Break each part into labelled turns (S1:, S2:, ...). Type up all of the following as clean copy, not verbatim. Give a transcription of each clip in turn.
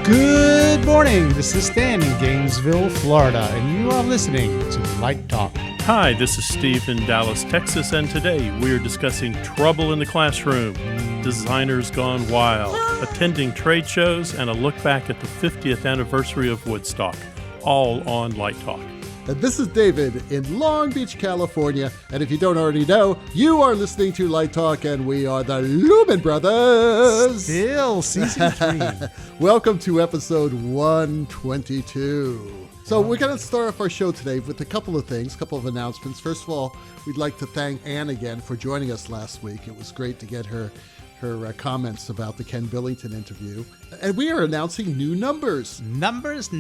S1: Good morning. This is Stan in Gainesville, Florida, and you are listening to Light Talk.
S2: Hi, this is Steve in Dallas, Texas, and today we are discussing trouble in the classroom, designers gone wild, attending trade shows, and a look back at the 50th anniversary of Woodstock, all on Light Talk.
S3: And this is David in Long Beach, California. And if you don't already know, you are listening to Light Talk, and we are the Lumen Brothers.
S1: Still season 3.
S3: Welcome to episode 122. So we're going to start off our show today with a couple of things, a couple of announcements. First of all, we'd like to thank Ann again for joining us last week. It was great to get her comments about the Ken Billington interview. And we are announcing new numbers.
S1: Numbers.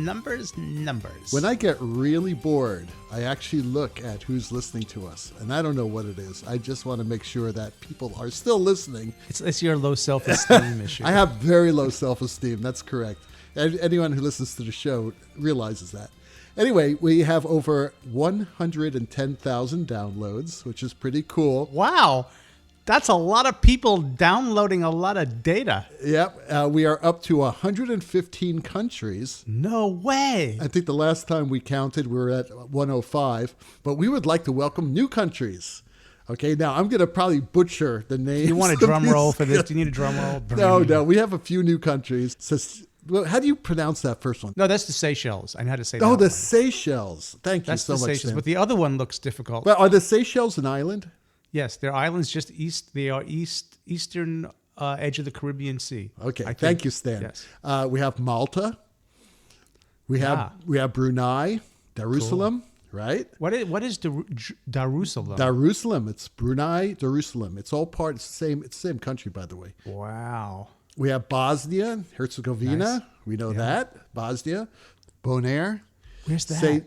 S3: When I get really bored, I actually look at who's listening to us. And I don't know what it is. I just want to make sure that people are still listening.
S1: It's your low self-esteem issue.
S3: I have very low self-esteem. That's correct. Anyone who listens to the show realizes that. Anyway, we have over 110,000 downloads, which is pretty cool.
S1: Wow. That's a lot of people downloading a lot of data.
S3: Yep. We are up to 115 countries.
S1: No way.
S3: I think the last time we counted, we were at 105. But we would like to welcome new countries. Okay, now I'm going to probably butcher the names.
S1: You want a drum roll for this? Do you need a drum roll?
S3: No. We have a few new countries. Well, how do you pronounce that first one?
S1: No, that's the Seychelles. I know how to say that.
S3: Oh, the
S1: one.
S3: Seychelles. Thank you so much,
S1: Seychelles,
S3: Sam.
S1: but the other one looks difficult.
S3: Well, are the Seychelles an island?
S1: Yes, they're islands just east. They are eastern edge of the Caribbean Sea.
S3: Okay, thank you, Stan.
S1: Yes.
S3: We have Malta. We have Brunei, Darussalam, right?
S1: What is Darussalam?
S3: Darussalam. It's Brunei, Darussalam. It's all part. It's the same country, by the way.
S1: Wow.
S3: We have Bosnia, Herzegovina.
S1: Nice.
S3: We know that. Bosnia, Bonaire.
S1: Where's that?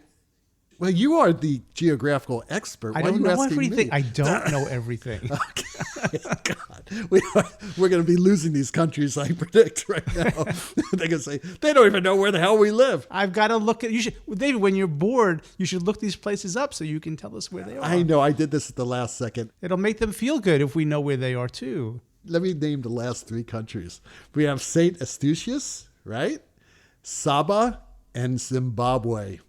S3: Well, you are the geographical expert.
S1: I don't know everything. I don't know everything.
S3: Okay. God. We're going to be losing these countries, I predict, right now. They're going to say, they don't even know where the hell we live.
S1: I've got to look at, David, when you're bored, you should look these places up so you can tell us where they are.
S3: I know. I did this at the last second.
S1: It'll make them feel good if we know where they are, too.
S3: Let me name the last 3 countries. We have St. Eustatius, right? Sabah, and Zimbabwe.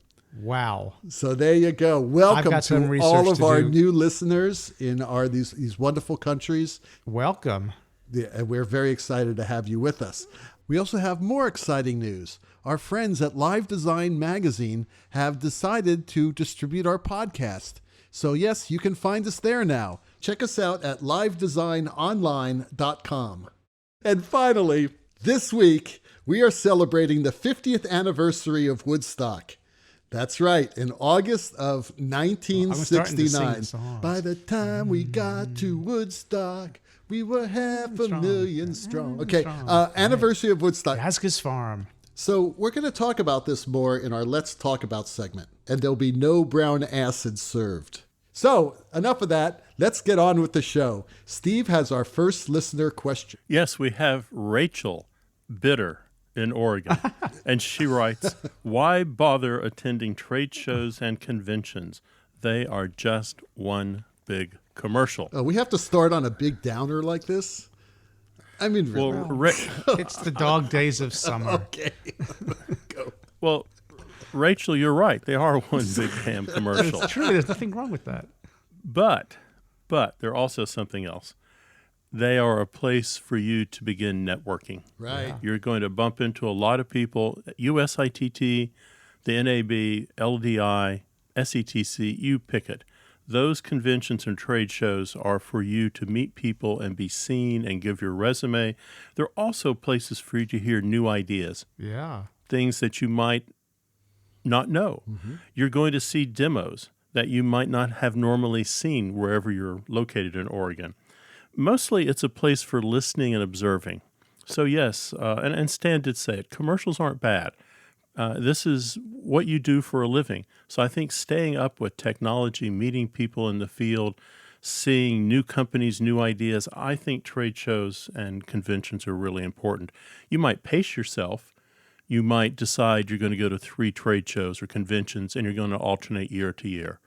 S1: Wow.
S3: So there you go. Welcome to all of our
S1: do.
S3: new listeners in these wonderful countries.
S1: Welcome.
S3: Yeah, we're very excited to have you with us. We also have more exciting news. Our friends at Live Design Magazine have decided to distribute our podcast. So yes, you can find us there now. Check us out at livedesignonline.com. And finally, this week, we are celebrating the 50th anniversary of Woodstock. That's right, in August of 1969. By the time we got to Woodstock, we were 500,000 strong. Okay, anniversary of Woodstock.
S1: Gaskus Farm.
S3: So we're going to talk about this more in our Let's Talk About segment, and there'll be no brown acid served. So enough of that. Let's get on with the show. Steve has our first listener question.
S2: Yes, we have Rachel Bitter in Oregon, and she writes, why bother attending trade shows and conventions? They are just one big commercial.
S3: We have to start on a big downer like this? I mean, really.
S1: It's the dog days of summer.
S3: Okay. Go.
S2: Well, Rachel, you're right. They are one big damn commercial.
S1: It's true. There's nothing wrong with that.
S2: But they're also something else. They are a place for you to begin networking.
S3: Right.
S2: You're going to bump into a lot of people, USITT, the NAB, LDI, SETC, you pick it. Those conventions and trade shows are for you to meet people and be seen and give your resume. They're also places for you to hear new ideas.
S1: Yeah.
S2: Things that you might not know. Mm-hmm. You're going to see demos that you might not have normally seen wherever you're located in Oregon. Mostly it's a place for listening and observing. So yes, and Stan did say it, commercials aren't bad. This is what you do for a living. So I think staying up with technology, meeting people in the field, seeing new companies, new ideas, I think trade shows and conventions are really important. You might pace yourself. You might decide you're going to go to 3 trade shows or conventions and you're going to alternate year to year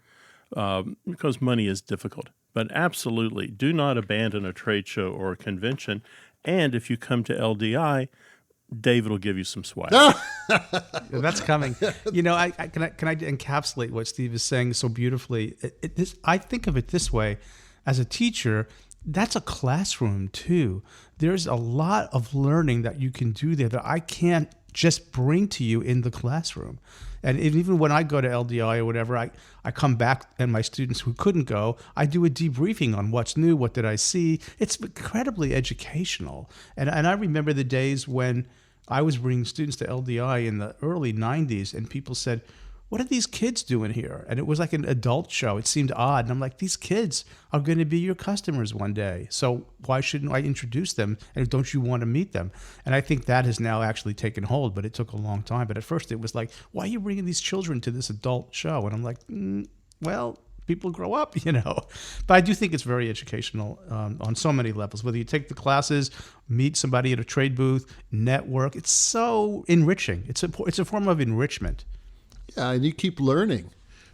S2: because money is difficult. But absolutely, do not abandon a trade show or a convention. And if you come to LDI, David will give you some swag.
S1: That's coming. You know, can I encapsulate what Steve is saying so beautifully? I think of it this way: as a teacher, that's a classroom too. There's a lot of learning that you can do there that I can't just bring to you in the classroom. And even when I go to LDI or whatever, I come back and my students who couldn't go, I do a debriefing on what's new, what did I see. It's incredibly educational. And I remember the days when I was bringing students to LDI in the early 90s and people said, what are these kids doing here? And it was like an adult show. It seemed odd. And I'm like, these kids are going to be your customers one day. So why shouldn't I introduce them? And don't you want to meet them? And I think that has now actually taken hold, but it took a long time. But at first it was like, why are you bringing these children to this adult show? And I'm like, well, people grow up, you know. But I do think it's very educational on so many levels. Whether you take the classes, meet somebody at a trade booth, network, it's so enriching. It's a form of enrichment.
S3: Yeah, and you keep learning.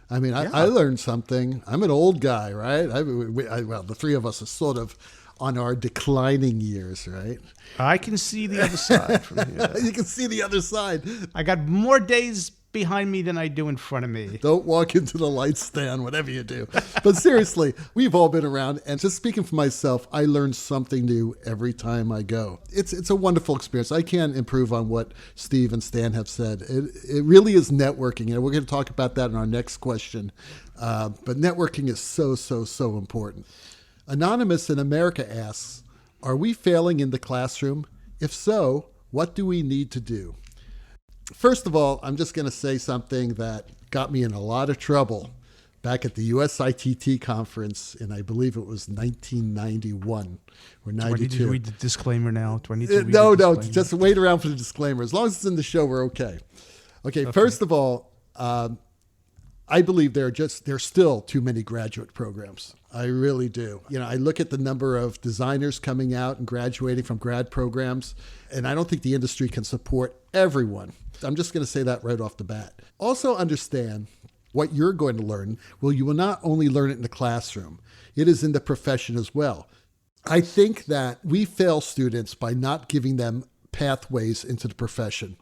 S3: I mean, I learned something. I'm an old guy, right? Well, the three of us are sort of on our declining years, right?
S1: I can see the other side from here.
S3: You can see the other side.
S1: I got more days behind me than I do in front of me.
S3: Don't walk into the light stand, whatever you do. But seriously, we've all been around. And just speaking for myself, I learn something new every time I go. It's a wonderful experience. I can't improve on what Steve and Stan have said. It really is networking. And we're going to talk about that in our next question. But networking is so important. Anonymous in America asks, are we failing in the classroom? If so, what do we need to do? First of all, I'm just going to say something that got me in a lot of trouble back at the USITT conference in, I believe it was 1991 or 92.
S1: Do I need to read the disclaimer now?
S3: No, just wait around for the disclaimer. As long as it's in the show, we're okay. Okay. First of all, I believe there's still too many graduate programs. I really do. You know, I look at the number of designers coming out and graduating from grad programs, and I don't think the industry can support everyone. I'm just going to say that right off the bat. Also understand what you're going to learn. Well, you will not only learn it in the classroom, it is in the profession as well. I think that we fail students by not giving them pathways into the profession.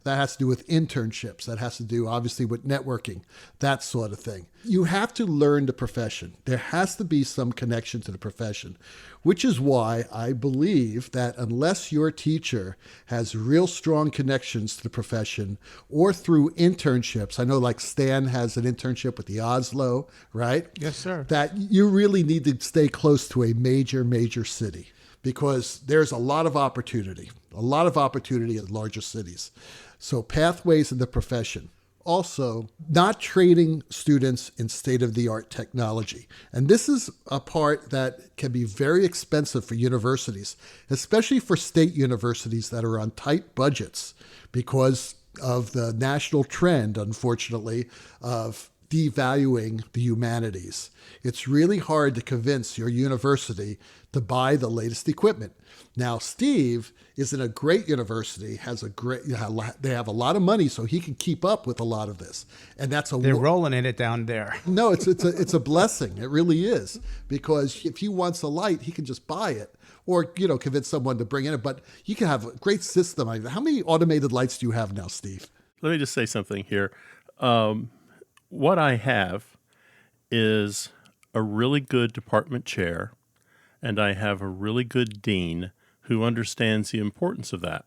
S3: That has to do with internships. That has to do, obviously, with networking, that sort of thing. You have to learn the profession. There has to be some connection to the profession, which is why I believe that unless your teacher has real strong connections to the profession or through internships, I know like Stan has an internship with the Oslo, right?
S1: Yes, sir.
S3: That you really need to stay close to a major city because there's a lot of opportunity in larger cities. So pathways in the profession. Also, not training students in state-of-the-art technology. And this is a part that can be very expensive for universities, especially for state universities that are on tight budgets because of the national trend, unfortunately, of devaluing the humanities. It's really hard to convince your university to buy the latest equipment. Now, Steve is in a great university, they have a lot of money, so he can keep up with a lot of this. And
S1: they're rolling in it down there.
S3: No, it's a blessing. It really is. Because if he wants a light, he can just buy it or, convince someone to bring in it. But you can have a great system. How many automated lights do you have now, Steve?
S2: Let me just say something here. What I have is a really good department chair, and I have a really good dean who understands the importance of that.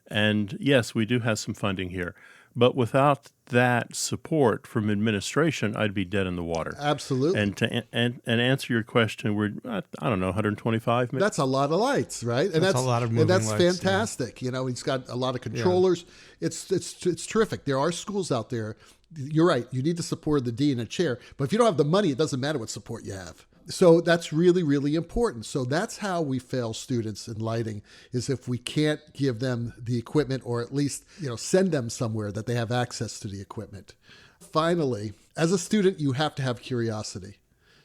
S2: And yes, we do have some funding here, but without that support from administration, I'd be dead in the water.
S3: Absolutely.
S2: And to answer your question, we're I don't know 125. Maybe?
S3: That's a lot of lights, right? And
S1: that's a lot of moving
S3: lights. And that's fantastic.
S1: Yeah.
S3: He's got a lot of controllers. Yeah. It's terrific. There are schools out there. You're right. You need to support the dean and chair, but if you don't have the money, it doesn't matter what support you have. So that's really, really important. So that's how we fail students in lighting, is if we can't give them the equipment or at least, send them somewhere that they have access to the equipment. Finally, as a student, you have to have curiosity.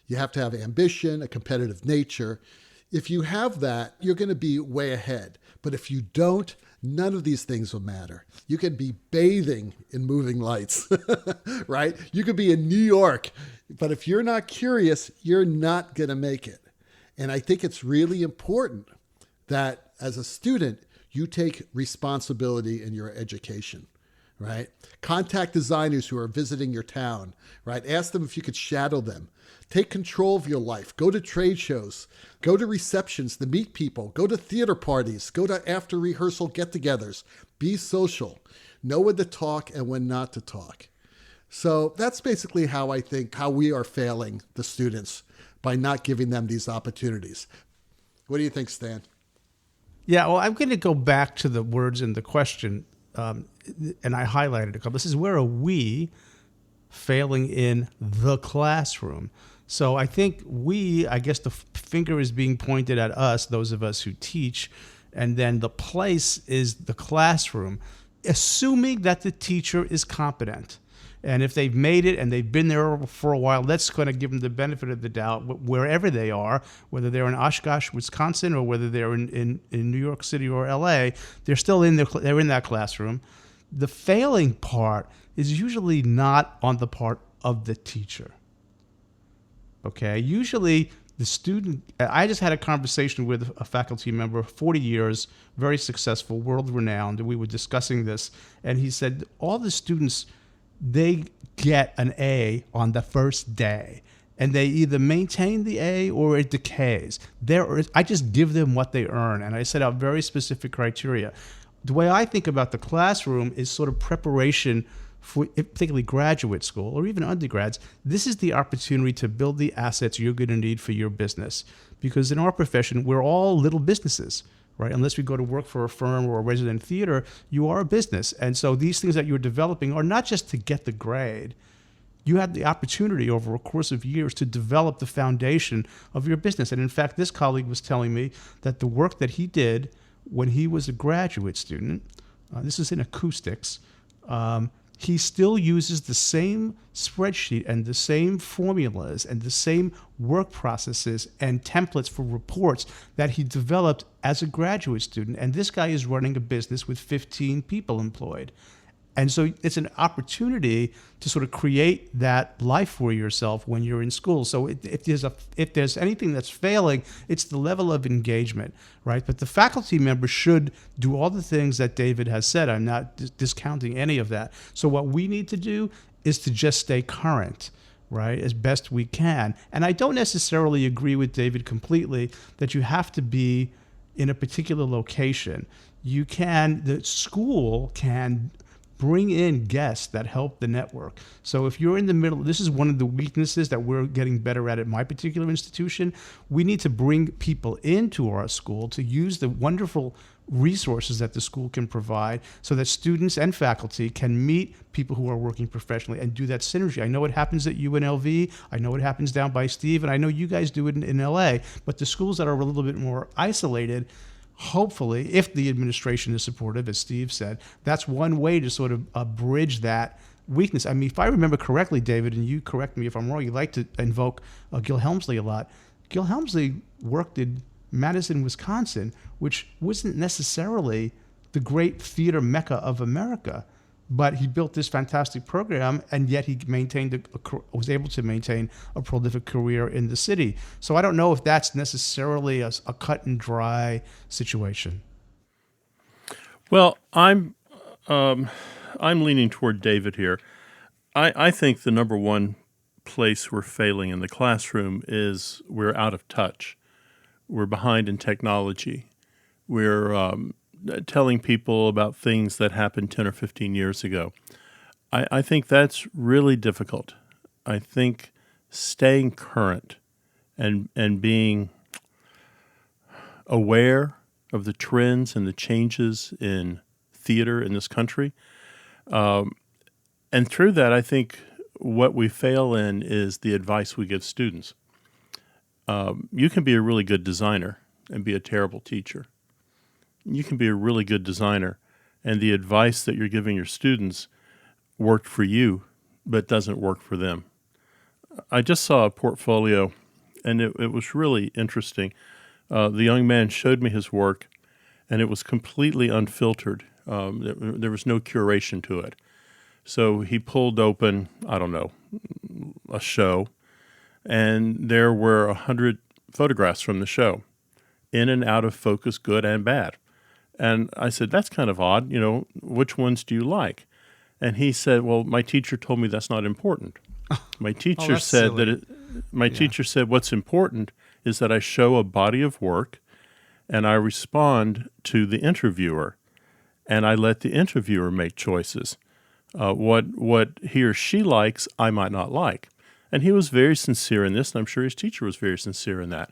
S3: You have to have ambition, a competitive nature. If you have that, you're going to be way ahead. But if you don't, none of these things will matter. You can be bathing in moving lights, right? You could be in New York, but if you're not curious, you're not going to make it. And I think it's really important that as a student, you take responsibility in your education, right? Contact designers who are visiting your town, right? Ask them if you could shadow them. Take control of your life. Go to trade shows. Go to receptions to meet people. Go to theater parties. Go to after rehearsal get-togethers. Be social. Know when to talk and when not to talk. So that's basically how we are failing the students by not giving them these opportunities. What do you think, Stan?
S1: Yeah, well, I'm going to go back to the words in the question, and I highlighted a couple. This is where are we failing in the classroom? So I think I guess the finger is being pointed at us, those of us who teach, and then the place is the classroom, assuming that the teacher is competent. And if they've made it and they've been there for a while, that's going to give them the benefit of the doubt wherever they are, whether they're in Oshkosh, Wisconsin, or whether they're in New York City or LA, they're still they're in that classroom. The failing part is usually not on the part of the teacher. Okay, usually the student, I just had a conversation with a faculty member, 40 years, very successful, world-renowned, and we were discussing this, and he said all the students, they get an A on the first day, and they either maintain the A or it decays. I just give them what they earn, and I set out very specific criteria. The way I think about the classroom is sort of preparation for particularly graduate school or even undergrads. This is the opportunity to build the assets you're going to need for your business. Because in our profession, we're all little businesses, right? Unless we go to work for a firm or a resident theater, you are a business. And so these things that you're developing are not just to get the grade. You have the opportunity over a course of years to develop the foundation of your business. And in fact, this colleague was telling me that the work that he did when he was a graduate student, this is in acoustics, he still uses the same spreadsheet and the same formulas and the same work processes and templates for reports that he developed as a graduate student. And this guy is running a business with 15 people employed. And so it's an opportunity to sort of create that life for yourself when you're in school. So if there's anything that's failing, it's the level of engagement, right? But the faculty member should do all the things that David has said. I'm not discounting any of that. So what we need to do is to just stay current, right, as best we can. And I don't necessarily agree with David completely that you have to be in a particular location. The school can bring in guests that help the network. So if you're in the middle, this is one of the weaknesses that we're getting better at my particular institution. We need to bring people into our school to use the wonderful resources that the school can provide so that students and faculty can meet people who are working professionally and do that synergy. I know it happens at UNLV. I know it happens down by Steve, and I know you guys do it in LA, but the schools that are a little bit more isolated, hopefully, if the administration is supportive, as Steve said, that's one way to sort of bridge that weakness. I mean, if I remember correctly, David, and you correct me if I'm wrong, you like to invoke Gil Helmsley a lot. Gil Helmsley worked in Madison, Wisconsin, which wasn't necessarily the great theater mecca of America, but he built this fantastic program, and yet he was able to maintain a prolific career in the city. So I don't know if that's necessarily a cut and dry situation.
S2: Well, I'm leaning toward David here. I think the number one place we're failing in the classroom is we're out of touch. We're behind in technology. We're telling people about things that happened 10 or 15 years ago. I think that's really difficult. I think staying current and being aware of the trends and the changes in theater in this country. And through that, I think what we fail in is the advice we give students. You can be a really good designer and be a terrible teacher. You can be a really good designer, and the advice that you're giving your students worked for you, but doesn't work for them. I just saw a portfolio, and it was really interesting. The young man showed me his work, and it was completely unfiltered. There was no curation to it. So he pulled open, a show, and there were 100 photographs from the show, in and out of focus, good and bad. And I said, that's kind of odd. Which ones do you like? And he said, well, my teacher told me that's not important. My teacher said
S1: silly.
S2: Teacher said what's important is that I show a body of work and I respond to the interviewer and I let the interviewer make choices. What he or she likes, I might not like. And he was very sincere in this, and I'm sure his teacher was very sincere in that.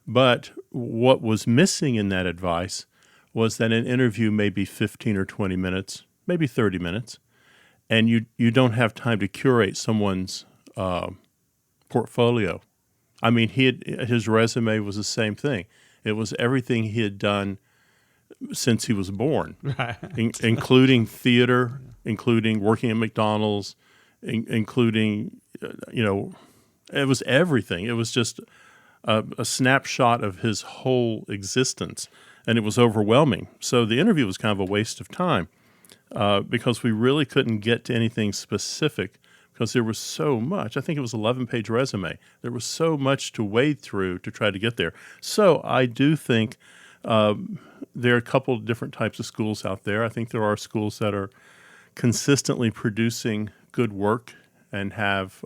S2: But what was missing in that advice was that an interview may be 15 or 20 minutes, maybe 30 minutes, and you don't have time to curate someone's portfolio. I mean, his resume was the same thing. It was everything he had done since he was born,
S1: Right.
S2: including theater, including working at McDonald's, including, it was everything. It was just a snapshot of his whole existence, and it was overwhelming. So the interview was kind of a waste of time because we really couldn't get to anything specific because there was so much. I think it was an 11-page resume. There was so much to wade through to try to get there. So I do think there are a couple of different types of schools out there. I think there are schools that are consistently producing good work and have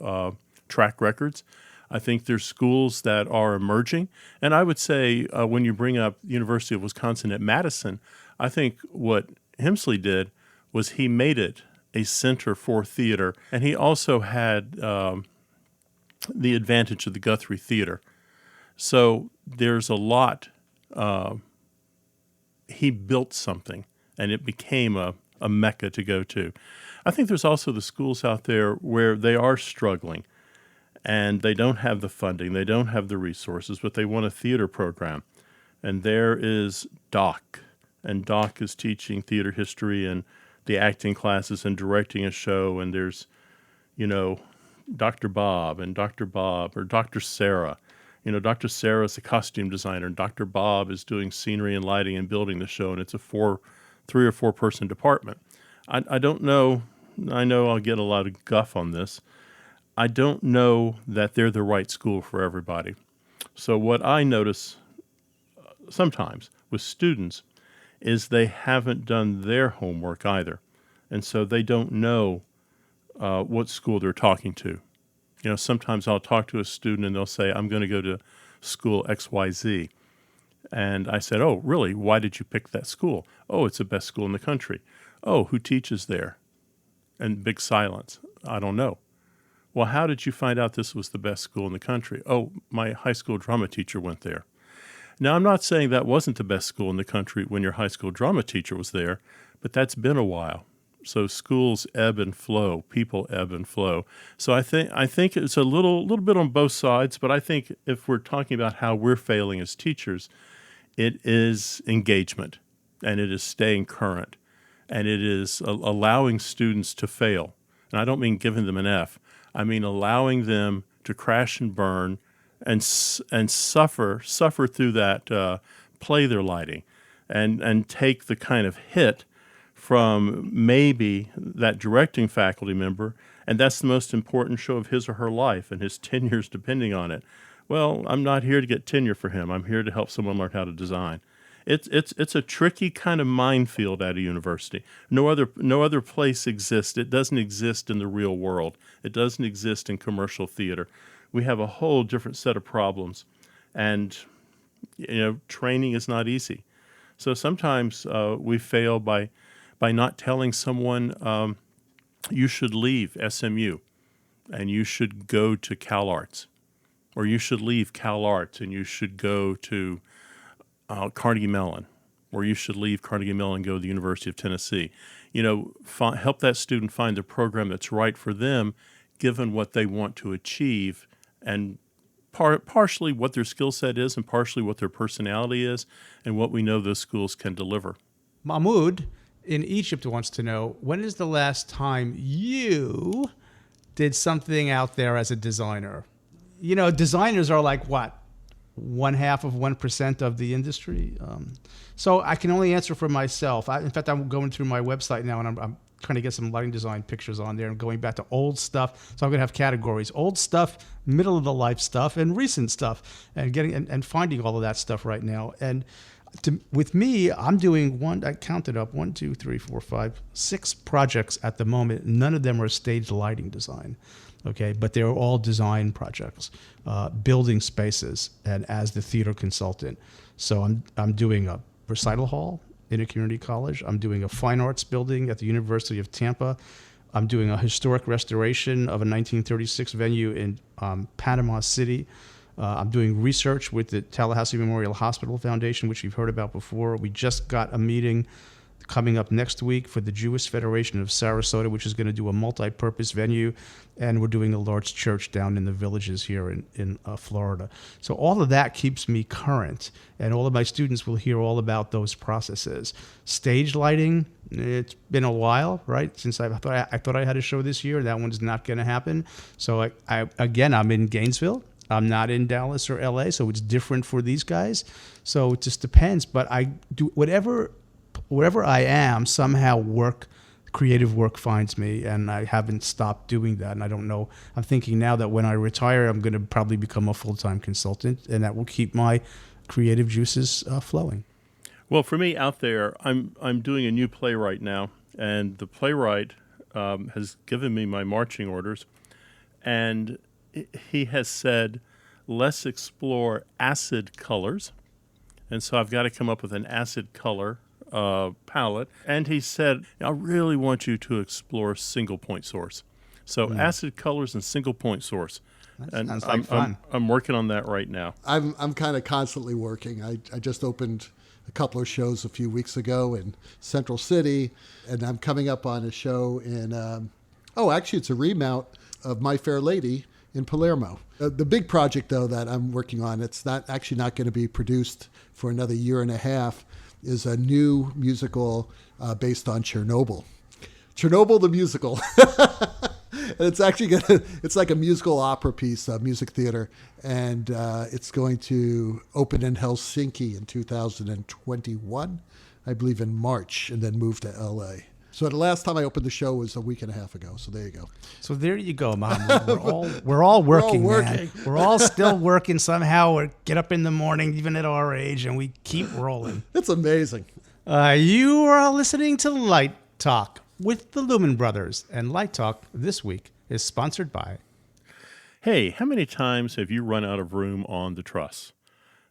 S2: track records. I think there's schools that are emerging. And I would say when you bring up University of Wisconsin at Madison, I think what Hemsley did was he made it a center for theater. And he also had the advantage of the Guthrie Theater. So there's a lot. He built something, and it became a mecca to go to. I think there's also the schools out there where they are struggling, and they don't have the funding, they don't have the resources, but they want a theater program. And there is Doc, and Doc is teaching theater history and the acting classes and directing a show, and there's, Dr. Bob or Dr. Sarah. Dr. Sarah is a costume designer, and Dr. Bob is doing scenery and lighting and building the show, and it's a 3 or 4 person department. I don't know. I know I'll get a lot of guff on this. I don't know that they're the right school for everybody. So what I notice sometimes with students is they haven't done their homework either, and so they don't know what school they're talking to. Sometimes I'll talk to a student and they'll say, I'm going to go to school XYZ. And I said, oh, really? Why did you pick that school? Oh, it's the best school in the country. Oh, who teaches there? And big silence. I don't know. Well, how did you find out this was the best school in the country? Oh, my high school drama teacher went there. Now, I'm not saying that wasn't the best school in the country when your high school drama teacher was there, but that's been a while. So schools ebb and flow, people ebb and flow. So I think it's a little bit on both sides, but I think if we're talking about how we're failing as teachers, it is engagement, and it is staying current, and it is allowing students to fail. And I don't mean giving them an F. I mean allowing them to crash and burn and suffer through that play they're lighting and take the kind of hit from maybe that directing faculty member, and that's the most important show of his or her life, and his tenure's depending on it. Well, I'm not here to get tenure for him. I'm here to help someone learn how to design. It's a tricky kind of minefield at a university. No other place exists. It doesn't exist in the real world. It doesn't exist in commercial theater. We have a whole different set of problems, and training is not easy. So sometimes we fail by not telling someone you should leave SMU and you should go to Cal Arts, or you should leave Cal Arts and you should go to Carnegie Mellon, or you should leave Carnegie Mellon and go to the University of Tennessee. Help that student find the program that's right for them, given what they want to achieve, and partially what their skill set is and partially what their personality is and what we know those schools can deliver.
S1: Mahmoud in Egypt wants to know, when is the last time you did something out there as a designer? Designers are like, what, 0.5% of the industry? So I can only answer for myself. In fact, I'm going through my website now, and I'm trying to get some lighting design pictures on there and going back to old stuff. So I'm going to have categories: old stuff, middle of the life stuff, and recent stuff, and finding all of that stuff right now. And with me, I'm doing I counted up 1, 2, 3, 4, 5, 6 projects at the moment. None of them are stage lighting design. Okay, but they're all design projects, building spaces, and as the theater consultant. So I'm doing a recital hall in a community college. I'm doing a fine arts building at the University of Tampa. I'm doing a historic restoration of a 1936 venue in Panama City. I'm doing research with the Tallahassee Memorial Hospital Foundation, which you've heard about before. We just got a meeting coming up next week for the Jewish Federation of Sarasota, which is going to do a multi-purpose venue, and we're doing a large church down in the Villages here in Florida. So all of that keeps me current, and all of my students will hear all about those processes. Stage lighting, it's been a while, right, since I thought I had a show this year. That one's not going to happen. So I'm in Gainesville. I'm not in Dallas or LA, so it's different for these guys. So it just depends. But I do wherever I am, somehow creative work finds me, and I haven't stopped doing that. And I don't know, I'm thinking now that when I retire, I'm going to probably become a full-time consultant, and that will keep my creative juices flowing.
S2: Well, for me out there, I'm doing a new play right now, and the playwright has given me my marching orders, and he has said, let's explore acid colors. And so I've got to come up with an acid color palette. And he said, I really want you to explore single point source. So acid colors and single point source.
S1: That sounds like fun.
S2: I'm working on that right now.
S3: I'm kind of constantly working. I just opened a couple of shows a few weeks ago in Central City, and I'm coming up on a show in, actually it's a remount of My Fair Lady in Palermo. The big project, though, that I'm working on, it's not going to be produced for another year and a half, is a new musical based on Chernobyl. Chernobyl the musical. And it's actually it's like a musical opera piece, music theater, and it's going to open in Helsinki in 2021, I believe in March, and then move to LA. So the last time I opened the show was a week and a half ago. So there you go.
S1: So there you go, Mom. We're all working, man. We're all still working somehow. We get up in the morning, even at our age, and we keep rolling.
S3: It's amazing.
S1: You are listening to Light Talk with the Lumen Brothers, and Light Talk this week is sponsored by.
S2: Hey, how many times have you run out of room on the truss?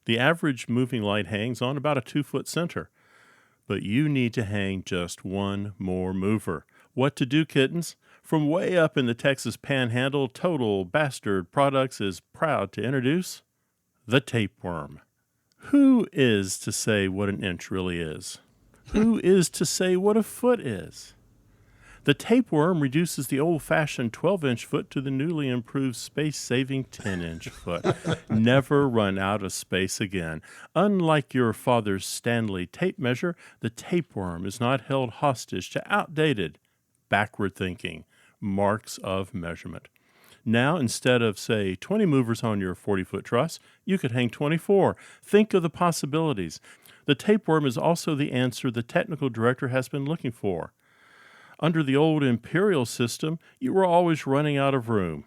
S2: The average moving light hangs on about a 2-foot center. But you need to hang just one more mover. What to do, kittens? From way up in the Texas Panhandle, Total Bastard Products is proud to introduce the tapeworm. Who is to say what an inch really is? Who is to say what a foot is? The tapeworm reduces the old-fashioned 12-inch foot to the newly improved space-saving 10-inch foot. Never run out of space again. Unlike your father's Stanley tape measure, the tapeworm is not held hostage to outdated, backward-thinking marks of measurement. Now, instead of, say, 20 movers on your 40-foot truss, you could hang 24. Think of the possibilities. The tapeworm is also the answer the technical director has been looking for. Under the old imperial system, you were always running out of room.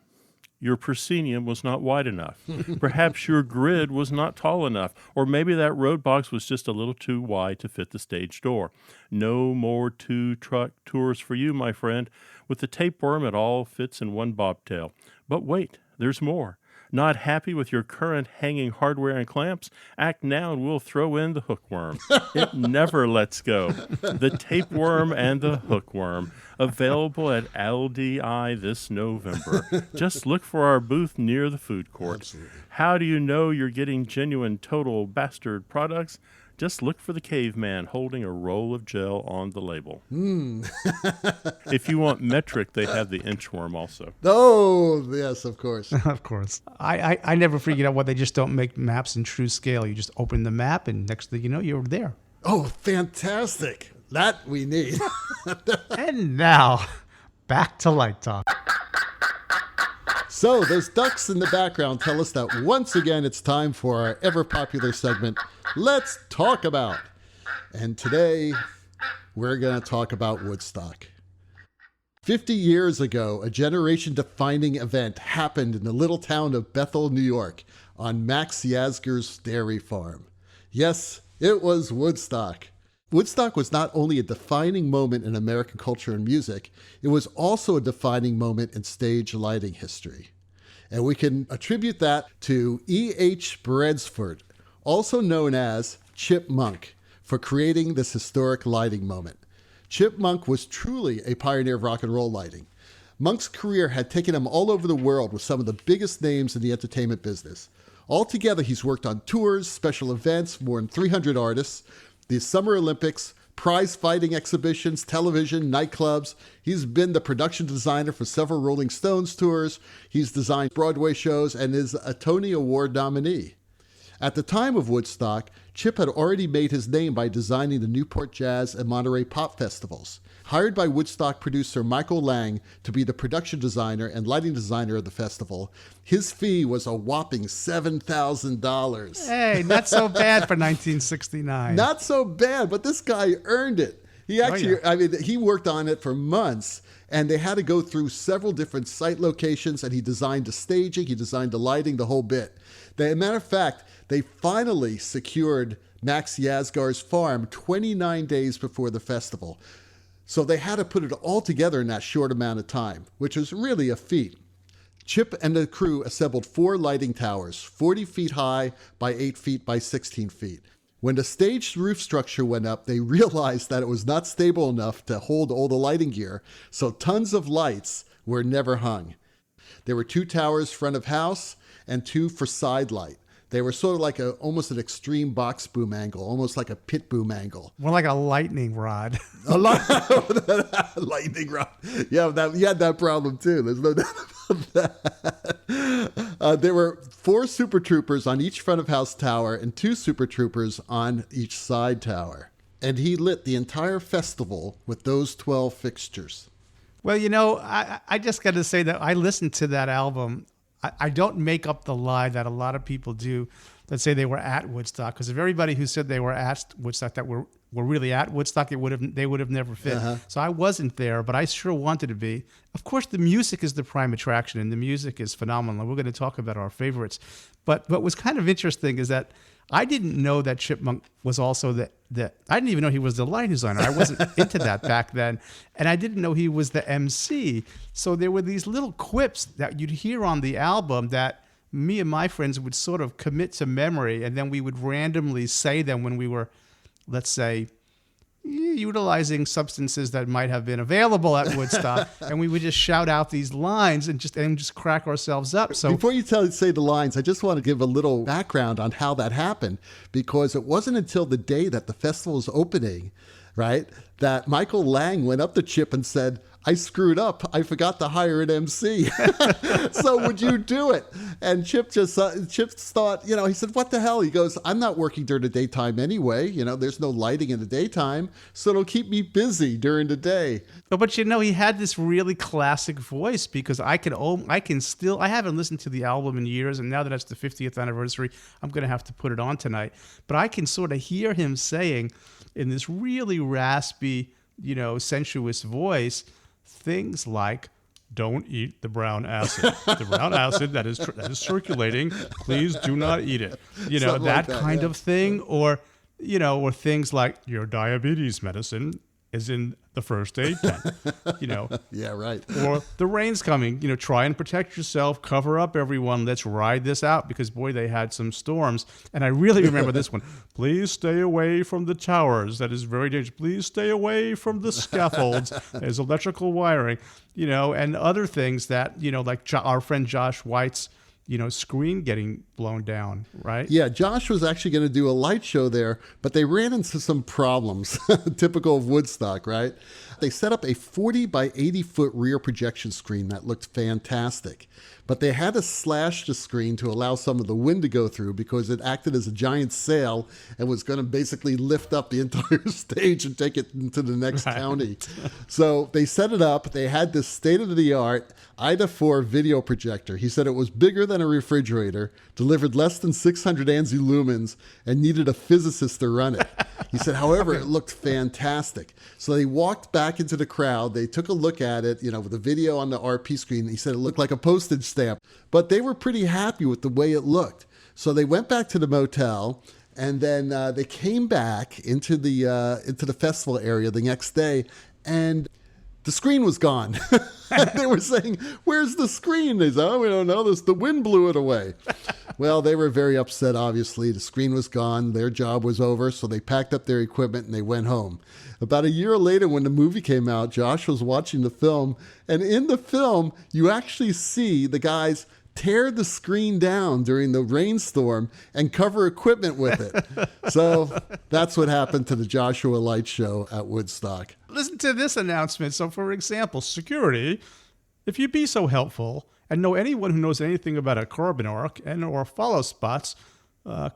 S2: Your proscenium was not wide enough. Perhaps your grid was not tall enough, or maybe that road box was just a little too wide to fit the stage door. No more 2-truck tours for you, my friend. With the tapeworm, it all fits in one bobtail. But wait, there's more. Not happy with your current hanging hardware and clamps? Act now and we'll throw in the hookworm. It never lets go. The tapeworm and the hookworm. Available at LDI this November. Just look for our booth near the food court.
S3: Absolutely. How
S2: do you know you're getting genuine Total Bastard products? Just look for the caveman holding a roll of gel on the label. If you want metric, they have the inchworm also.
S3: Oh, yes, of course.
S1: Of course. I never figured out why they just don't make maps in true scale. You just open the map, and next thing you know, you're there.
S3: Oh, fantastic. That we need.
S1: And now, back to Light Talk.
S3: So those ducks in the background tell us that once again it's time for our ever-popular segment, Let's Talk About. And today, we're going to talk about Woodstock. 50 years ago, a generation-defining event happened in the little town of Bethel, New York, on Max Yasgur's dairy farm. Yes, It was Woodstock. Woodstock was not only a defining moment in American culture and music, it was also a defining moment in stage lighting history. And we can attribute that to E.H. Bradsford, also known as Chip Monck, for creating this historic lighting moment. Chip Monck was truly a pioneer of rock and roll lighting. Monk's career had taken him all over the world with some of the biggest names in the entertainment business. Altogether, he's worked on tours, special events, more than 300 artists, the Summer Olympics, prize fighting exhibitions, television, nightclubs. He's been the production designer for several Rolling Stones tours. He's designed Broadway shows and is a Tony Award nominee. At the time of Woodstock, Chip had already made his name by designing the Newport Jazz and Monterey Pop Festivals. Hired by Woodstock producer Michael Lang to be the production designer and lighting designer of the festival, his fee was a whopping $7,000.
S1: Hey, not so bad for 1969.
S3: Not so bad, but this guy earned it. He actually, he worked on it for months, and they had to go through several different site locations, and he designed the staging, he designed the lighting, the whole bit. As a matter of fact, they finally secured Max Yasgar's farm 29 days before the festival. So they had to put it all together in that short amount of time, which was really a feat. Chip and the crew assembled 4 lighting towers, 40 feet high by 8 feet by 16 feet. When the stage roof structure went up, they realized that it was not stable enough to hold all the lighting gear, so tons of lights were never hung. There were 2 towers front of house and 2 for side light. They were sort of like almost an extreme box boom angle, almost like a pit boom angle.
S1: More like a lightning rod.
S3: Lightning rod. Yeah, you had that problem too. There's no doubt about that. There were 4 Super Troopers on each front of house tower and 2 Super Troopers on each side tower. And he lit the entire festival with those 12 fixtures.
S1: Well, I just got to say that I listened to that album. I don't make up the lie that a lot of people do that say they were at Woodstock, because if everybody who said they were at Woodstock that were really at Woodstock, they would have never fit. So I wasn't there, but I sure wanted to be. Of course, the music is the prime attraction, and the music is phenomenal. We're going to talk about our favorites. But what was kind of interesting is that I didn't know that Chip Monck was also I didn't even know he was the light designer. I wasn't into that back then. And I didn't know he was the MC. So there were these little quips that you'd hear on the album that me and my friends would sort of commit to memory. And then we would randomly say them when we were, let's say, utilizing substances that might have been available at Woodstock, and we would just shout out these lines and just crack ourselves up. So
S3: before you say the lines, I just want to give a little background on how that happened, because it wasn't until the day that the festival was opening, right, that Michael Lang went up to Chip and said, "I screwed up. I forgot to hire an MC. So would you do it?" And Chip thought, he said, "What the hell?" He goes, "I'm not working during the daytime anyway. There's no lighting in the daytime, so it'll keep me busy during the day."
S1: But he had this really classic voice, because I haven't listened to the album in years, and now that it's the 50th anniversary, I'm going to have to put it on tonight. But I can sort of hear him saying in this really raspy, sensuous voice, things like, "Don't eat the brown acid. The brown acid that is circulating, please do not eat it." That kind of thing. Or things like, "Your diabetes medicine is in the first aid tent."
S3: Yeah, right.
S1: Or "The rain's coming, try and protect yourself, cover up everyone, let's ride this out," because boy, they had some storms. And I really remember this one. "Please stay away from the towers. That is very dangerous. Please stay away from the scaffolds. There's electrical wiring," and other things that, like our friend Josh White's, screen getting blown down, right?
S3: Yeah, Josh was actually going to do a light show there, but they ran into some problems, typical of Woodstock, right? They set up a 40 by 80 foot rear projection screen that looked fantastic, but they had to slash the screen to allow some of the wind to go through, because it acted as a giant sail and was going to basically lift up the entire stage and take it into the next county. So they set it up. They had this state-of-the-art IDA 4 video projector. He said it was bigger than a refrigerator, delivered less than 600 ANSI lumens, and needed a physicist to run it. He said, however, it looked fantastic. So they walked back into the crowd. They took a look at it, with the video on the RP screen. He said it looked like a postage stamp, but they were pretty happy with the way it looked. So they went back to the motel, And then they came back into the festival area the next day, and the screen was gone. They were saying, "Where's the screen?" They said, "Oh, we don't know. The wind blew it away." Well, they were very upset, obviously. The screen was gone. Their job was over, so they packed up their equipment and they went home. About a year later, when the movie came out, Josh was watching the film, and in the film, you actually see the guys tear the screen down during the rainstorm and cover equipment with it. So that's what happened to the Joshua Light Show at Woodstock.
S1: Listen to this announcement. So, for example, security, if you be so helpful and know anyone who knows anything about a carbon arc and or follow spots,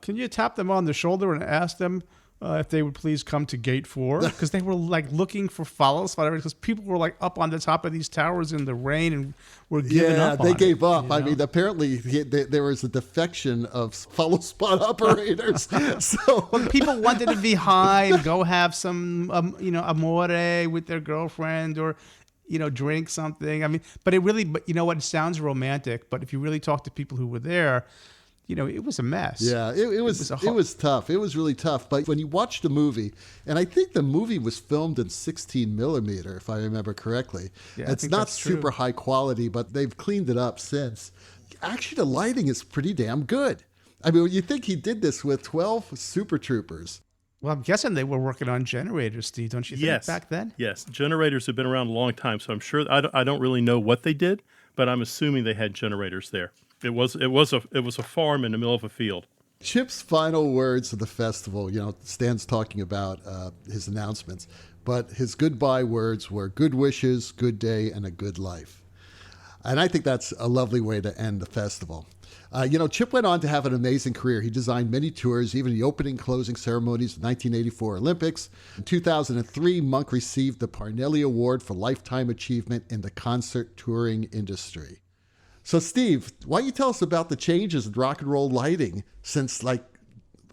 S1: can you tap them on the shoulder and ask them if they would please come to gate 4? Because they were like looking for follow spot, because people were like up on the top of these towers in the rain and were giving up.
S3: Yeah, they gave up. I mean, apparently there was a defection of follow spot operators. So
S1: people wanted to be high and go have some, amore with their girlfriend, or drink something. I mean, but you know what? It sounds romantic, but if you really talk to people who were there, it was a mess.
S3: Yeah, it was tough. It was really tough. But when you watch the movie, and I think the movie was filmed in 16 millimeter, if I remember correctly. Yeah, it's not super high quality, but they've cleaned it up since. Actually, the lighting is pretty damn good. I mean, you think he did this with 12 Super Troopers.
S1: Well, I'm guessing they were working on generators, Steve, don't you think, back then?
S2: Yes, generators have been around a long time, so I'm sure, I don't really know what they did, but I'm assuming they had generators there. It was a farm in the middle of a field.
S3: Chip's final words of the festival, Stan's talking about his announcements, but his goodbye words were good wishes, good day, and a good life. And I think that's a lovely way to end the festival. Chip went on to have an amazing career. He designed many tours, even the opening and closing ceremonies of the 1984 Olympics. In 2003, Monck received the Parnelli Award for Lifetime Achievement in the Concert Touring Industry. So, Steve, why don't you tell us about the changes in rock and roll lighting since,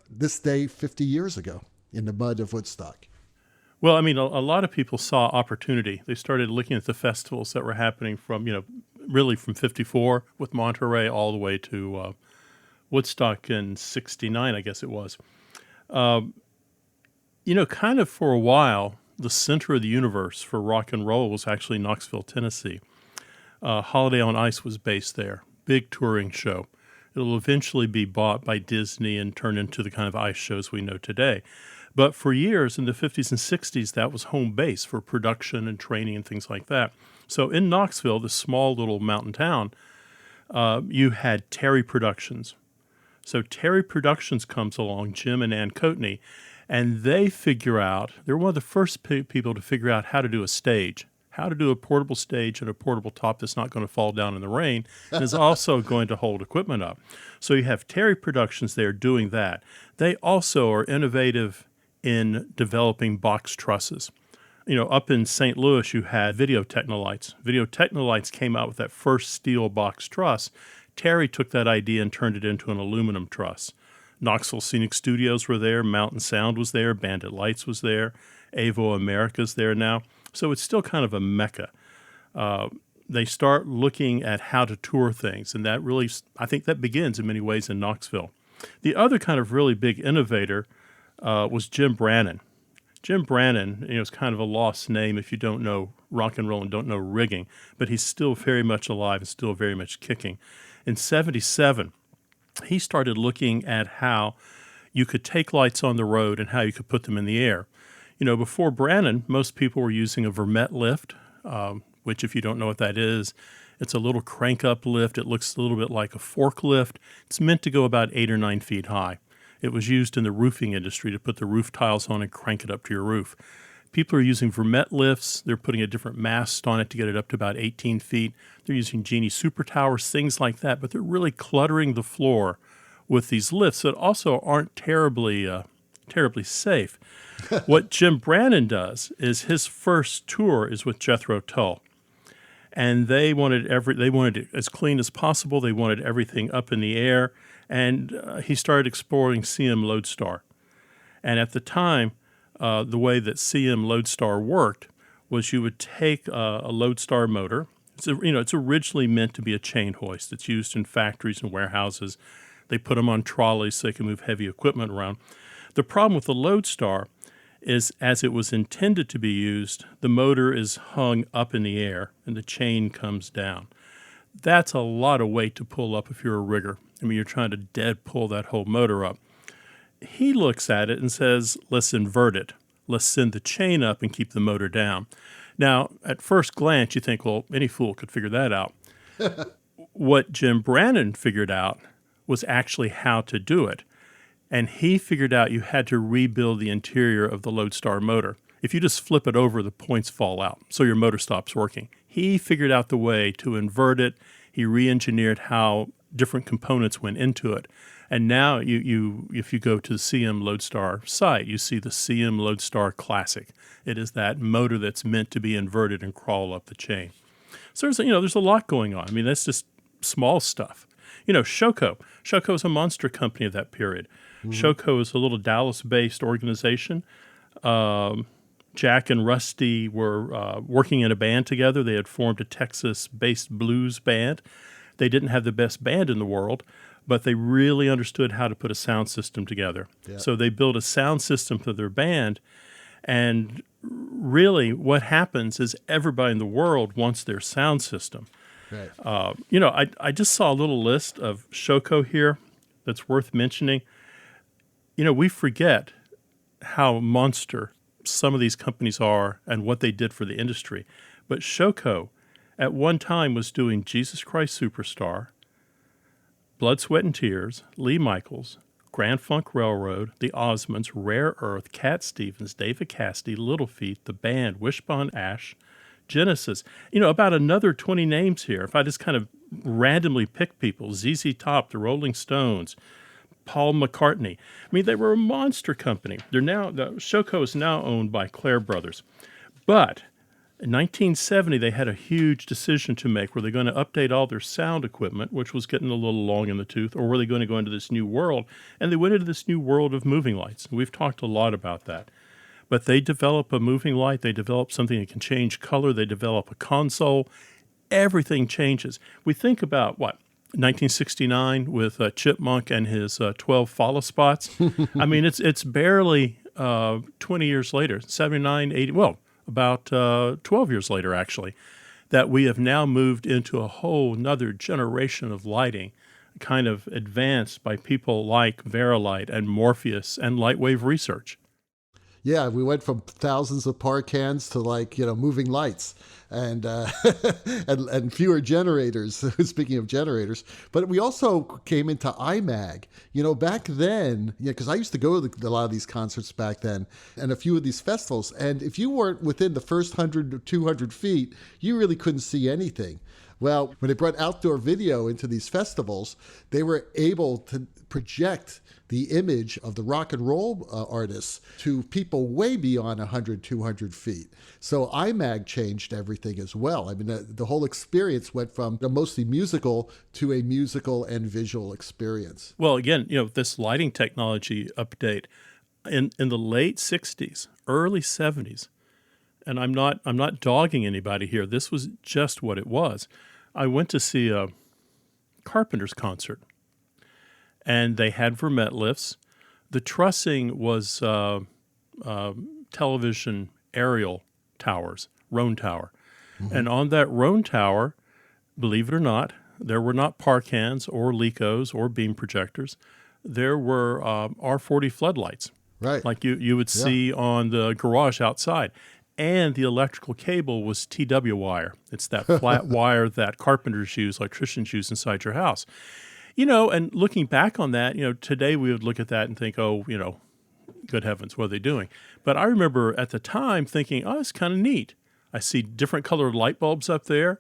S3: this day 50 years ago in the mud of Woodstock?
S2: Well, I mean, a lot of people saw opportunity. They started looking at the festivals that were happening from, really from 54 with Monterey all the way to Woodstock in 69, I guess it was. Kind of for a while, the center of the universe for rock and roll was actually Knoxville, Tennessee. Holiday on Ice was based there. Big touring show. It'll eventually be bought by Disney and turn into the kind of ice shows we know today. But for years in the 50s and 60s, that was home base for production and training and things like that. So in Knoxville, this small little mountain town, you had Terry Productions. So Terry Productions comes along, Jim and Ann Coatney, and they figure out, they're one of the first people to figure out how to do a stage. How to do a portable stage and a portable top that's not going to fall down in the rain and is also going to hold equipment up. So you have Terry Productions there doing that. They also are innovative in developing box trusses. Up in St. Louis, you had Video Technolights. Video Technolights came out with that first steel box truss. Terry took that idea and turned it into an aluminum truss. Knoxville Scenic Studios were there. Mountain Sound was there. Bandit Lights was there. Avo America's there now. So it's still kind of a mecca. They start looking at how to tour things, and that really, I think that begins in many ways in Knoxville. The other kind of really big innovator was Jim Brannon. Jim Brannon, is kind of a lost name if you don't know rock and roll and don't know rigging, but he's still very much alive and still very much kicking. In 1977, he started looking at how you could take lights on the road and how you could put them in the air. Before Brannon, most people were using a Vermet lift, which if you don't know what that is, it's a little crank-up lift. It looks a little bit like a forklift. It's meant to go about 8 or 9 feet high. It was used in the roofing industry to put the roof tiles on and crank it up to your roof. People are using Vermet lifts. They're putting a different mast on it to get it up to about 18 feet. They're using Genie Super Towers, things like that, but they're really cluttering the floor with these lifts that also aren't terribly safe. What Jim Brannon does is his first tour is with Jethro Tull. And they wanted it as clean as possible. They wanted everything up in the air. And he started exploring CM Lodestar. And at the time, the way that CM Lodestar worked was you would take a Lodestar motor. It's originally meant to be a chain hoist. It's used in factories and warehouses. They put them on trolleys so they can move heavy equipment around. The problem with the Lodestar is, as it was intended to be used, the motor is hung up in the air and the chain comes down. That's a lot of weight to pull up if you're a rigger. I mean, you're trying to dead pull that whole motor up. He looks at it and says, let's invert it. Let's send the chain up and keep the motor down. Now, at first glance, you think, well, any fool could figure that out. What Jim Brannon figured out was actually how to do it. And he figured out you had to rebuild the interior of the Lodestar motor. If you just flip it over, the points fall out, so your motor stops working. He figured out the way to invert it. He re-engineered how different components went into it. And now if you go to the CM Lodestar site, you see the CM Lodestar Classic. It is that motor that's meant to be inverted and crawl up the chain. So there's a lot going on. I mean, that's just small stuff. Showco. Showco is a monster company of that period. Mm-hmm. Showco is a little Dallas-based organization. Jack and Rusty were working in a band together. They had formed a Texas-based blues band. They didn't have the best band in the world, but they really understood how to put a sound system together. Yeah. So they built a sound system for their band, and really what happens is everybody in the world wants their sound system. Right. I just saw a little list of Showco here that's worth mentioning. We forget how monster some of these companies are and what they did for the industry. But Showco at one time was doing Jesus Christ Superstar, Blood, Sweat, and Tears, Lee Michaels, Grand Funk Railroad, The Osmonds, Rare Earth, Cat Stevens, David Cassidy, Little Feat, The Band, Wishbone Ash, Genesis. About another 20 names here. If I just kind of randomly pick people, ZZ Top, The Rolling Stones, Paul McCartney. I mean, they were a monster company. Showco is now owned by Clare Brothers. But in 1970, they had a huge decision to make. Were they going to update all their sound equipment, which was getting a little long in the tooth, or were they going to go into this new world? And they went into this new world of moving lights. We've talked a lot about that. But they develop a moving light. They develop something that can change color. They develop a console. Everything changes. We think about, 1969 with Chipmunk and his 12 follow spots. I mean, it's barely 20 years later, 79, 80, about 12 years later, actually, that we have now moved into a whole nother generation of lighting, kind of advanced by people like Verilight and Morpheus and Lightwave Research.
S3: Yeah, we went from thousands of Parcans to moving lights and and fewer generators. Speaking of generators, but we also came into IMAG. Back then, because I used to go to a lot of these concerts back then, and a few of these festivals. And if you weren't within the first 100 or 200 feet, you really couldn't see anything. Well, when they brought outdoor video into these festivals, they were able to project the image of the rock and roll artists to people way beyond 100, 200 feet. So IMAG changed everything as well. I mean, the whole experience went from a mostly musical to a musical and visual experience.
S2: Well, again, this lighting technology update in the late 60s, early 70s, and I'm not dogging anybody here. This was just what it was. I went to see a Carpenters concert, and they had Vermet lifts. The trussing was television aerial towers, Roan Tower. Mm-hmm. And on that Roan Tower, believe it or not, there were not Parcans or Lecos or beam projectors. There were R40 floodlights,
S3: right,
S2: like you would see on the garage outside. And the electrical cable was TW wire. It's that flat wire that carpenters use, electricians use inside your house. And looking back on that, today we would look at that and think, good heavens, what are they doing? But I remember at the time thinking, it's kind of neat. I see different colored light bulbs up there.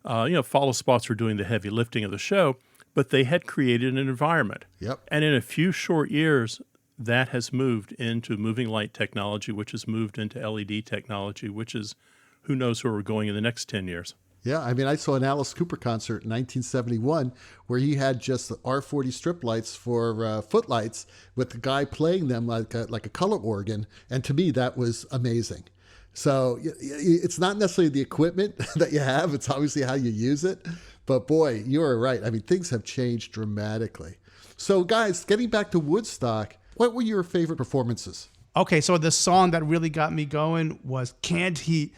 S2: Follow spots were doing the heavy lifting of the show, but they had created an environment.
S3: Yep.
S2: And in a few short years, that has moved into moving light technology, which has moved into LED technology, which is who knows where we're going in the next 10 years.
S3: Yeah, I mean, I saw an Alice Cooper concert in 1971 where he had just the R40 strip lights for footlights with the guy playing them like a color organ. And to me, that was amazing. So it's not necessarily the equipment that you have. It's obviously how you use it. But boy, you are right. I mean, things have changed dramatically. So, guys, getting back to Woodstock, what were your favorite performances?
S1: Okay, so the song that really got me going was Canned Heat,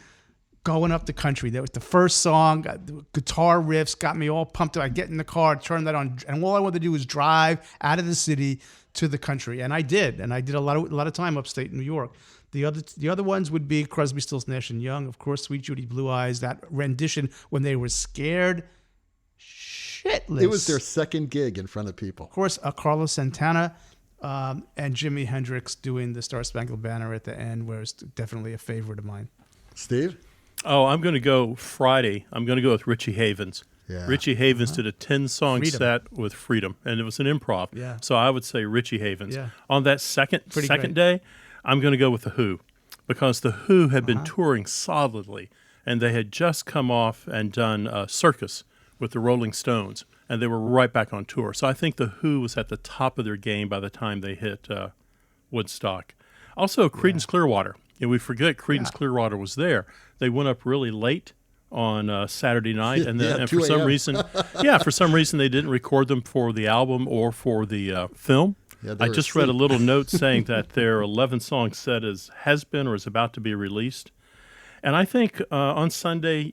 S1: Going Up the Country. That was the first song. The guitar riffs got me all pumped up. I get in the car, turn that on, and all I wanted to do was drive out of the city to the country. And I did. And I did a lot of time upstate New York. The other ones would be Crosby, Stills, Nash & Young, of course, Sweet Judy Blue Eyes, that rendition when they were scared shitless.
S3: It was their second gig in front of people.
S1: Of course, Carlos Santana and Jimi Hendrix doing the Star Spangled Banner at the end was definitely a favorite of mine.
S3: Steve?
S2: Oh, I'm going to go Friday. I'm going to go with Richie Havens.
S3: Yeah.
S2: Richie Havens did a 10-song set with Freedom, and it was an improv.
S1: Yeah.
S2: So I would say Richie Havens.
S1: Yeah.
S2: On that second day, I'm going to go with The Who, because The Who had been touring solidly, and they had just come off and done Circus with the Rolling Stones, and they were right back on tour. So I think The Who was at the top of their game by the time they hit Woodstock. Also, Creedence Clearwater. And we forget Creedence Clearwater was there. They went up really late on Saturday night, and then and for some reason, for some reason they didn't record them for the album or for the film.
S3: Yeah,
S2: I just read a little note saying that their 11-song set has been or is about to be released. And I think on Sunday,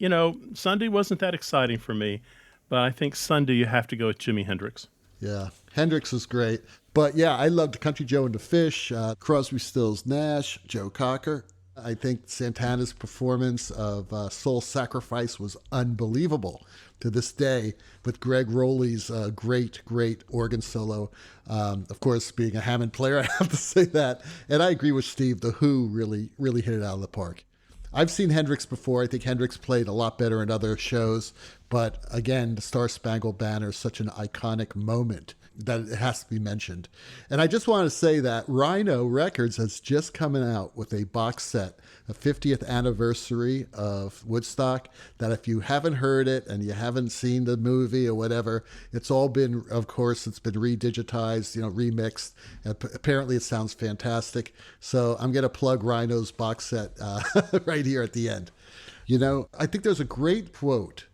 S2: Sunday wasn't that exciting for me, but I think Sunday you have to go with Jimi Hendrix.
S3: Yeah, Hendrix was great. But yeah, I loved Country Joe and the Fish, Crosby, Stills, Nash, Joe Cocker. I think Santana's performance of Soul Sacrifice was unbelievable to this day, with Greg Rowley's great organ solo. Of course, being a Hammond player, I have to say that. And I agree with Steve. The Who really hit it out of the park. I've seen Hendrix before. I think Hendrix played a lot better in other shows. But again, the Star Spangled Banner is such an iconic moment that it has to be mentioned. And I just want to say that Rhino Records has just come out with a box set, a 50th anniversary of Woodstock, that if you haven't heard it and you haven't seen the movie or whatever, it's all been, of course, it's been redigitized, remixed. And apparently it sounds fantastic. So I'm going to plug Rhino's box set right here at the end. I think there's a great quote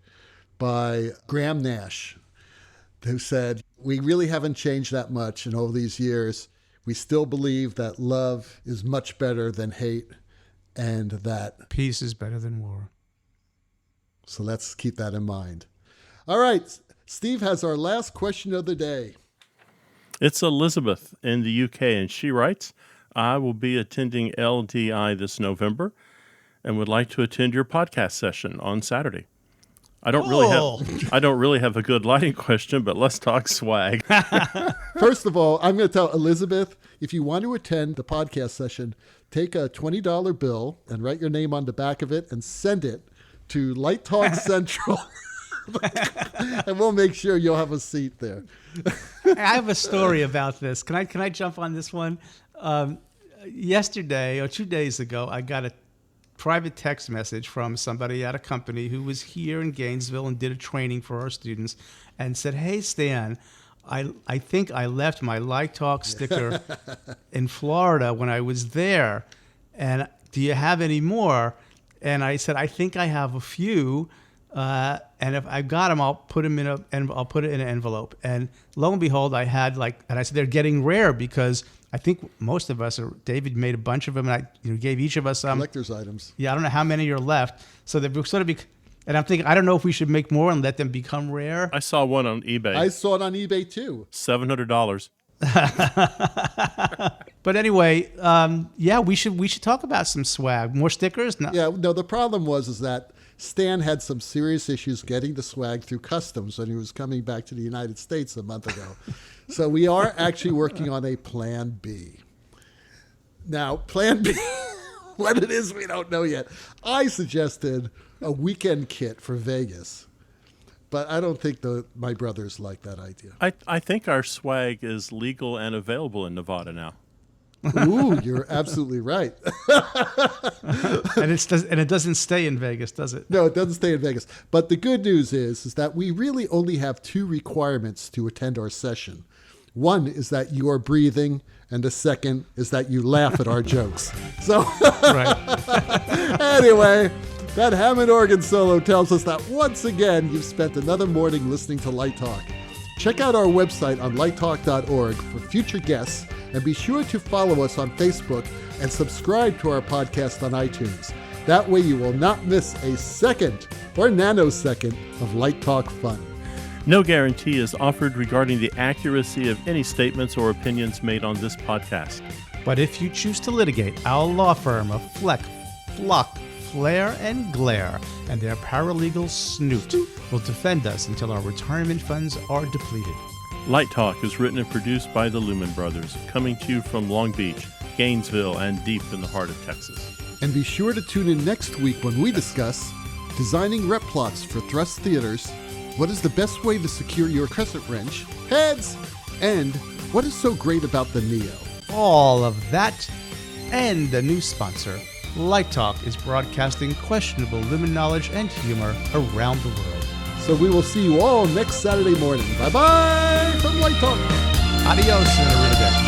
S3: by Graham Nash, who said, "We really haven't changed that much in all these years. We still believe that love is much better than hate, and that
S1: peace is better than war."
S3: So let's keep that in mind. All right, Steve has our last question of the day.
S2: It's Elizabeth in the UK, and she writes, "I will be attending LDI this November and would like to attend your podcast session on Saturday. I don't really have a good lighting question, but let's talk swag."
S3: First of all, I'm going to tell Elizabeth, if you want to attend the podcast session, take a $20 bill and write your name on the back of it and send it to Light Talk Central. And we'll make sure you'll have a seat there.
S1: I have a story about this. Can I jump on this one? Yesterday or 2 days ago, I got a private text message from somebody at a company who was here in Gainesville and did a training for our students and said, "Hey, Stan, I think I left my Light Talk sticker in Florida when I was there. And do you have any more?" And I said, "I think I have a few. And if I've got them, I'll put them in I'll put it in an envelope." And lo and behold, I had and I said, "They're getting rare because I think most of us, or David made a bunch of them, and I gave each of us some
S3: collector's items. Yeah,
S1: I don't know how many are left. So they're sort of and I'm thinking, I don't know if we should make more and let them become rare.
S2: I saw one on eBay.
S3: I saw it on eBay too.
S2: $700.
S1: But anyway, we should talk about some swag, more stickers. No.
S3: Yeah, no. The problem is that Stan had some serious issues getting the swag through customs when he was coming back to the United States a month ago. So we are actually working on a plan B. Now, plan B, what it is, we don't know yet. I suggested a weekend kit for Vegas, but I don't think my brothers like that idea.
S2: I think our swag is legal and available in Nevada now.
S3: Ooh, you're absolutely right.
S1: And it doesn't stay in Vegas, does it?
S3: No, it doesn't stay in Vegas. But the good news is that we really only have two requirements to attend our session. One is that you are breathing, and the second is that you laugh at our jokes. So, anyway, that Hammond organ solo tells us that once again you've spent another morning listening to Light Talk. Check out our website on lighttalk.org for future guests, and be sure to follow us on Facebook and subscribe to our podcast on iTunes. That way you will not miss a second or nanosecond of Light Talk fun.
S2: No guarantee is offered regarding the accuracy of any statements or opinions made on this podcast.
S1: But if you choose to litigate, our law firm of Fleck, Flock, Flare, and Glare and their paralegal Snoot will defend us until our retirement funds are depleted.
S2: Light Talk is written and produced by the Lumen Brothers, coming to you from Long Beach, Gainesville, and deep in the heart of Texas.
S3: And be sure to tune in next week when we discuss designing rep plots for thrust theaters, what is the best way to secure your crescent wrench, heads, and what is so great about the Neo.
S1: All of that and a new sponsor. Light Talk is broadcasting questionable Lumen knowledge and humor around the world.
S3: So we will see you all next Saturday morning. Bye-bye from Light Talk.
S1: Adios, and a